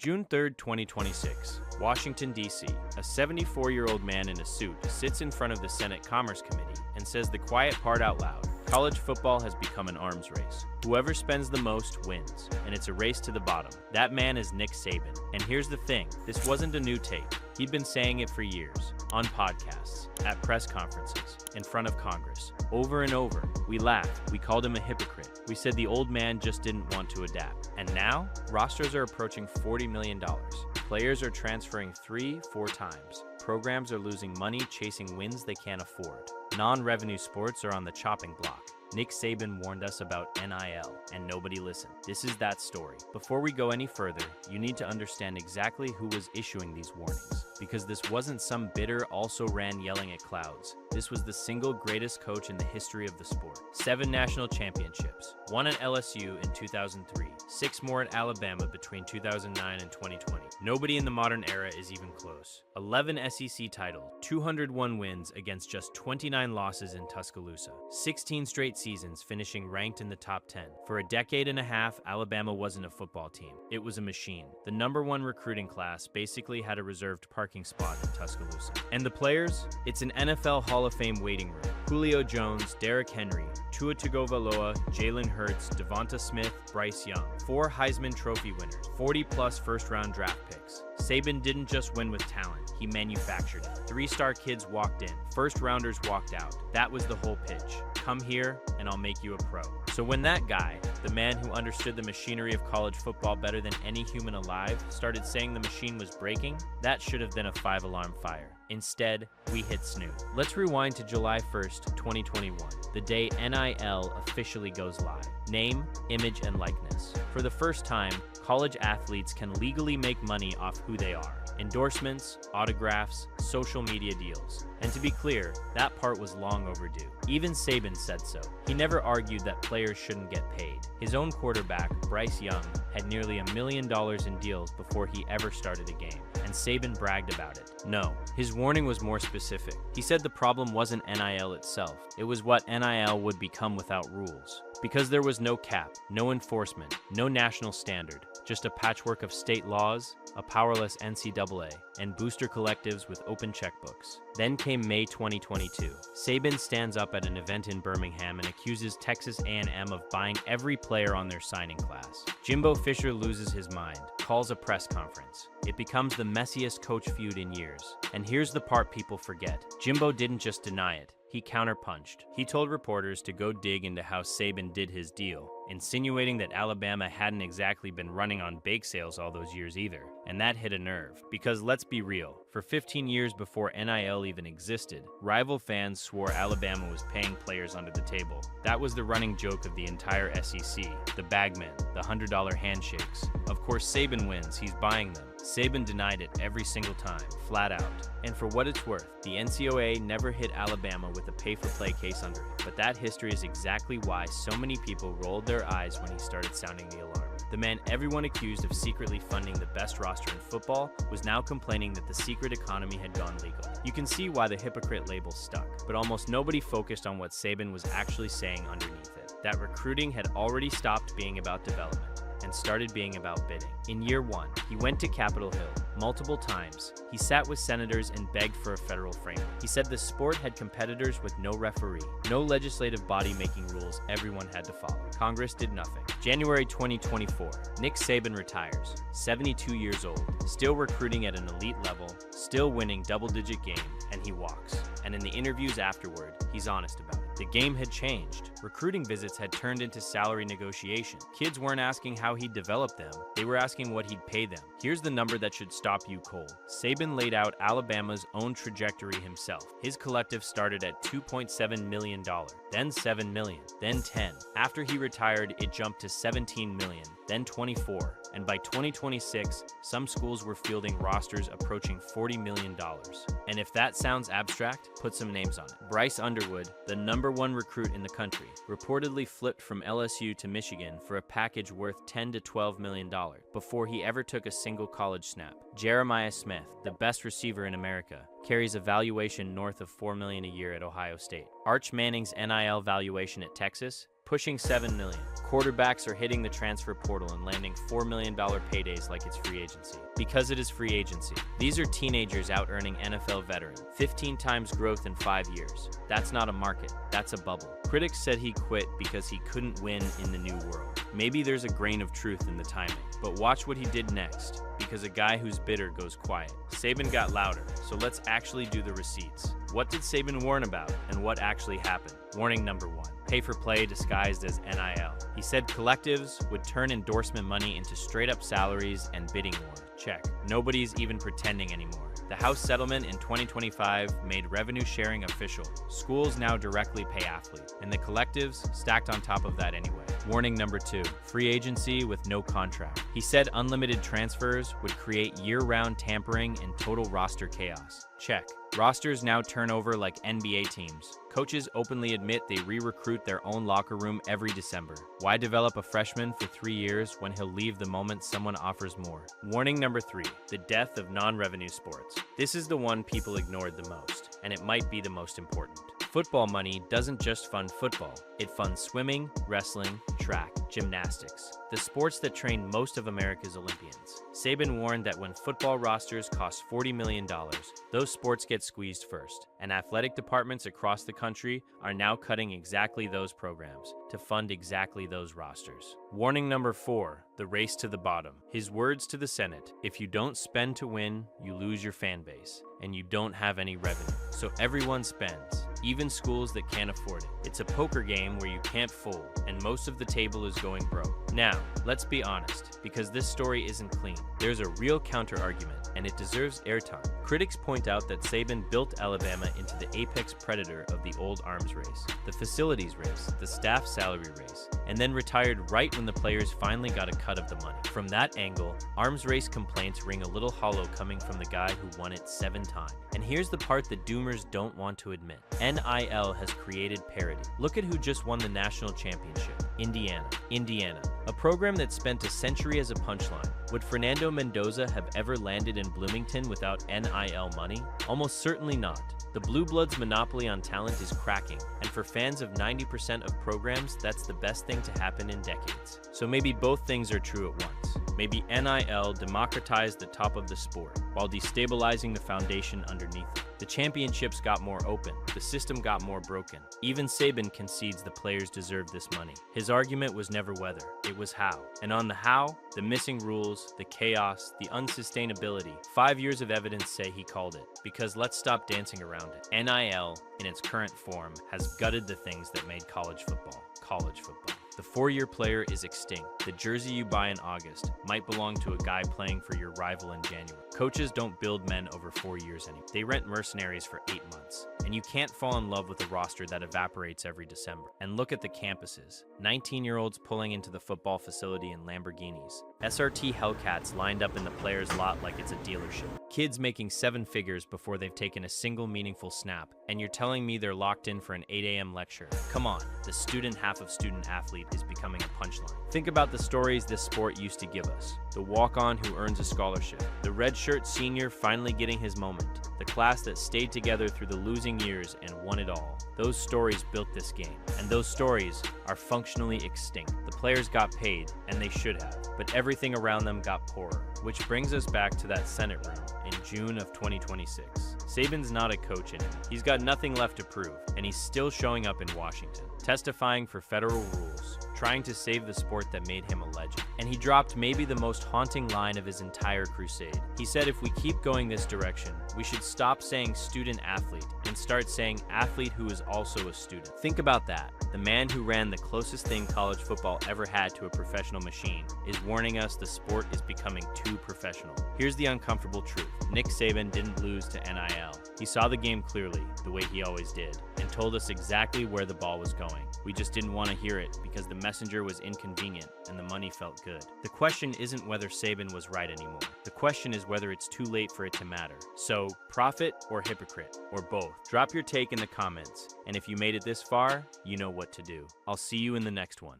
June 3, 2026, Washington, D.C. A 74-year-old man in a suit sits in front of the Senate Commerce Committee and says the quiet part out loud. College football has become an arms race. Whoever spends the most wins, and it's a race to the bottom. That man is Nick Saban. And here's the thing, this wasn't a new tape. He'd been saying it for years, on podcasts, at press conferences, in front of Congress. Over and over, we laughed, we called him a hypocrite. We said the old man just didn't want to adapt. And now, rosters are approaching $40 million. Players are transferring 3-4 times. Programs are losing money chasing wins they can't afford. Non-revenue sports are on the chopping block. Nick Saban warned us about NIL, and nobody listened. This is that story. Before we go any further, you need to understand exactly who was issuing these warnings, because this wasn't some bitter also-ran yelling at clouds. This was the single greatest coach in the history of the sport. 7 national championships, 1 at LSU in 2003, 6 more at Alabama between 2009 and 2020. Nobody in the modern era is even close. 11 SEC titles, 201 wins against just 29 losses in Tuscaloosa. 16 straight seasons finishing ranked in the top 10. For a decade and a half, Alabama wasn't a football team. It was a machine. The #1 recruiting class basically had a reserved parking spot in Tuscaloosa. And the players? It's an NFL Hall of Fame waiting room. Julio Jones, Derrick Henry, Tua Tagovailoa, Jalen Hurts, Devonta Smith, Bryce Young. 4 Heisman Trophy winners, 40-plus first-round draft picks. Saban didn't just win with talent, he manufactured it. 3-star kids walked in, first-rounders walked out. That was the whole pitch. Come here, and I'll make you a pro. So when that guy, the man who understood the machinery of college football better than any human alive, started saying the machine was breaking, that should have been a 5-alarm fire. Instead, we hit snooze. Let's rewind to July 1st, 2021, the day NIL officially goes live. Name, image, and likeness. For the first time, college athletes can legally make money off who they are. Endorsements, autographs, social media deals. And to be clear, that part was long overdue. Even Saban said so. He never argued that players shouldn't get paid. His own quarterback, Bryce Young, had nearly $1 million in deals before he ever started a game, and Saban bragged about it. No, his warning was more specific. He said the problem wasn't NIL itself. It was what NIL would become without rules. Because there was no cap, no enforcement, no national standard, just a patchwork of state laws, a powerless NCAA, and booster collectives with open checkbooks. Then came May 2022. Saban stands up at an event in Birmingham and accuses Texas A&M of buying every player on their signing class. Jimbo Fisher loses his mind, calls a press conference. It becomes the messiest coach feud in years. And here's the part people forget. Jimbo didn't just deny it. He counterpunched. He told reporters to go dig into how Saban did his deal, insinuating that Alabama hadn't exactly been running on bake sales all those years either. And that hit a nerve. Because let's be real, for 15 years before NIL even existed, rival fans swore Alabama was paying players under the table. That was the running joke of the entire SEC. The bagmen, the $100 handshakes. Of course, Saban wins, he's buying them. Saban denied it every single time, flat out. And for what it's worth, the NCAA never hit Alabama with a pay-for-play case under it. But that history is exactly why so many people rolled their eyes when he started sounding the alarm. The man everyone accused of secretly funding the best roster in football was now complaining that the secret economy had gone legal. You can see why the hypocrite label stuck, but almost nobody focused on what Saban was actually saying underneath it. That recruiting had already stopped being about development and started being about bidding. In year 1, he went to Capitol Hill multiple times. He sat with senators and begged for a federal framework. He said the sport had competitors with no referee, no legislative body making rules everyone had to follow. Congress did nothing. January 2024, Nick Saban retires, 72 years old, still recruiting at an elite level, still winning double-digit games, and he walks. And in the interviews afterward, he's honest about it. The game had changed. Recruiting visits had turned into salary negotiation. Kids weren't asking how he'd develop them, they were asking what he'd pay them. Here's the number that should stop you cold. Saban laid out Alabama's own trajectory himself. His collective started at $2.7 million, then $7 million, then 10. After he retired, it jumped to $17 million, then 24. And by 2026, some schools were fielding rosters approaching $40 million. And if that sounds abstract, put some names on it. Bryce Underwood, the #1 recruit in the country, reportedly flipped from LSU to Michigan for a package worth $10 to $12 million before he ever took a single college snap. Jeremiah Smith, the best receiver in America, carries a valuation north of $4 million a year at Ohio State. Arch Manning's NIL valuation at Texas, pushing $7 million. Quarterbacks are hitting the transfer portal and landing $4 million paydays like it's free agency. Because it is free agency. These are teenagers out earning NFL veteran. 15 times growth in 5 years. That's not a market, that's a bubble. Critics said he quit because he couldn't win in the new world. Maybe there's a grain of truth in the timing. But watch what he did next, because a guy who's bitter goes quiet. Saban got louder, so let's actually do the receipts. What did Saban warn about, and what actually happened? Warning number 1. Pay for play disguised as NIL. He said collectives would turn endorsement money into straight-up salaries and bidding war. Check. Nobody's even pretending anymore. The House settlement in 2025 made revenue sharing official. Schools now directly pay athletes, and the collectives stacked on top of that anyway. Warning number 2. Free agency with no contract. He said unlimited transfers would create year-round tampering and total roster chaos. Check. Rosters now turn over like NBA teams. Coaches openly admit they re-recruit their own locker room every December. Why develop a freshman for 3 years when he'll leave the moment someone offers more? Warning number 3. The death of non-revenue sports. This is the one people ignored the most, and it might be the most important. Football money doesn't just fund football. It funds swimming, wrestling, track, gymnastics, the sports that train most of America's Olympians. Saban warned that when football rosters cost $40 million, those sports get squeezed first, and athletic departments across the country are now cutting exactly those programs to fund exactly those rosters. Warning number 4, the race to the bottom. His words to the Senate: if you don't spend to win, you lose your fan base, and you don't have any revenue. So everyone spends, even schools that can't afford it. It's a poker game where you can't fold, and most of the table is going broke. Now, let's be honest, because this story isn't clean. There's a real counter-argument, and it deserves airtime. Critics point out that Saban built Alabama into the apex predator of the old arms race, the facilities race, the staff salary race, and then retired right when the players finally got a cut of the money. From that angle, arms race complaints ring a little hollow coming from the guy who won it 7 times. And here's the part that doomers don't want to admit. NIL has created parity. Look at who just won the national championship. Indiana. A program that spent a century as a punchline. Would Fernando Mendoza have ever landed in Bloomington without NIL money? Almost certainly not. The Blue Bloods' monopoly on talent is cracking, and for fans of 90% of programs, that's the best thing to happen in decades. So maybe both things are true at once. Maybe NIL democratized the top of the sport, while destabilizing the foundation underneath it. The championships got more open, the system got more broken. Even Saban concedes the players deserve this money. His argument was never whether, it was how. And on the how, the missing rules, the chaos, the unsustainability, 5 years of evidence say he called it. Because let's stop dancing around it. NIL, in its current form, has gutted the things that made college football. The 4-year player is extinct. The jersey you buy in August might belong to a guy playing for your rival in January. Coaches don't build men over 4 years anymore. They rent mercenaries for 8 months. And you can't fall in love with a roster that evaporates every December. And look at the campuses. 19-year-olds pulling into the football facility in Lamborghinis. SRT Hellcats lined up in the player's lot like it's a dealership. Kids making 7 figures before they've taken a single meaningful snap. And you're telling me they're locked in for an 8 a.m. lecture. Come on, the student half of student athlete is becoming a punchline. Think about the stories this sport used to give us. The walk-on who earns a scholarship. The redshirt senior finally getting his moment. The class that stayed together through the losing years and won it all. Those stories built this game, and those stories are functionally extinct. The players got paid, and they should have, but everything around them got poorer. Which brings us back to that Senate room in June of 2026. Saban's not a coach anymore. He's got nothing left to prove, and he's still showing up in Washington, testifying for federal rules, trying to save the sport that made him a legend. And he dropped maybe the most haunting line of his entire crusade. He said if we keep going this direction, we should stop saying student athlete and start saying athlete who is also a student. Think about that. The man who ran the closest thing college football ever had to a professional machine is warning us the sport is becoming too professional. Here's the uncomfortable truth. Nick Saban didn't lose to NIL. He saw the game clearly, the way he always did, and told us exactly where the ball was going. We just didn't want to hear it because the messenger was inconvenient and the money felt good. The question isn't whether Saban was right anymore. The question is whether it's too late for it to matter. So, prophet or hypocrite, or both? Drop your take in the comments, and if you made it this far, you know what to do. I'll see you in the next one.